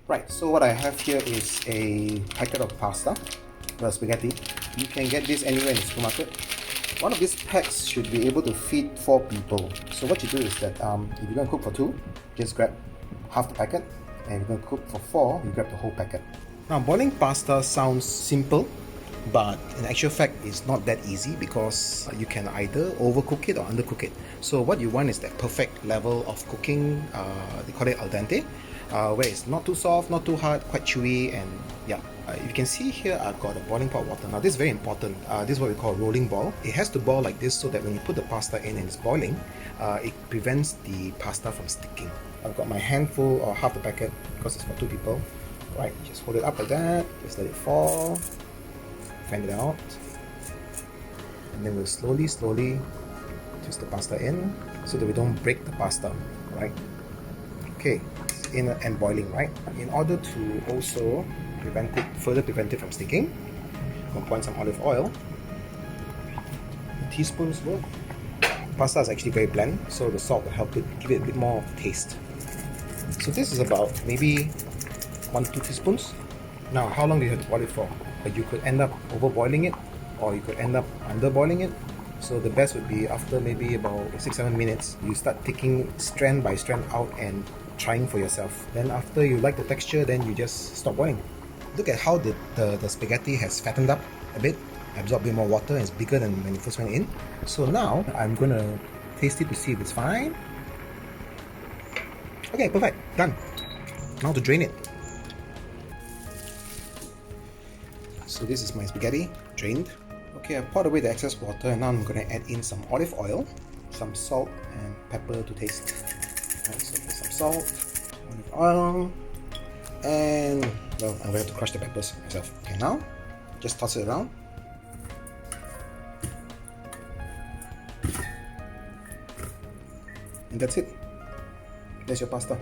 Right, so what I have here is a packet of pasta, well, spaghetti. You can get this anywhere in the supermarket. One of these packs should be able to feed 4 people. So what you do is that if you're going to cook for 2, just grab half the packet, and if you're going to cook for 4, you grab the whole packet. Now, boiling pasta sounds simple, but in actual fact it's not that easy because you can either overcook it or undercook it. So what you want is that perfect level of cooking, they call it al dente, where it's not too soft, not too hard, quite chewy, and yeah. You can see here I've got a boiling pot of water. Now this is very important. This is what we call a rolling boil. It has to boil like this so that when you put the pasta in and it's boiling, it prevents the pasta from sticking. I've got my handful or half the packet because it's for 2 people. Right, just hold it up like that, just let it fall, fan it out, and then we'll slowly twist the pasta in so that we don't break the pasta, right? Okay, it's in and boiling, right? In order to also further prevent it from sticking, I'm going to pour in some olive oil, a teaspoon's worth. Pasta is actually very bland, so the salt will help it give it a bit more taste. So this is about maybe 1-2 teaspoons. Now, how long do you have to boil it for? You could end up overboiling it, or you could end up underboiling it. So the best would be after maybe about 6-7 minutes, you start taking strand by strand out and trying for yourself. Then after you like the texture, then you just stop boiling. Look at how the spaghetti has fattened up a bit, absorbed a bit more water, and it's bigger than when it first went in. So now I'm gonna taste it to see if it's fine. Okay, perfect, done. Now to drain it. So this is my spaghetti, drained. Okay, I've poured away the excess water, and now I'm going to add in some olive oil, some salt and pepper to taste. Right, so there's some salt, olive oil, and well, I'm going to have to crush the peppers myself. Okay, now just toss it around. And that's it. There's your pasta.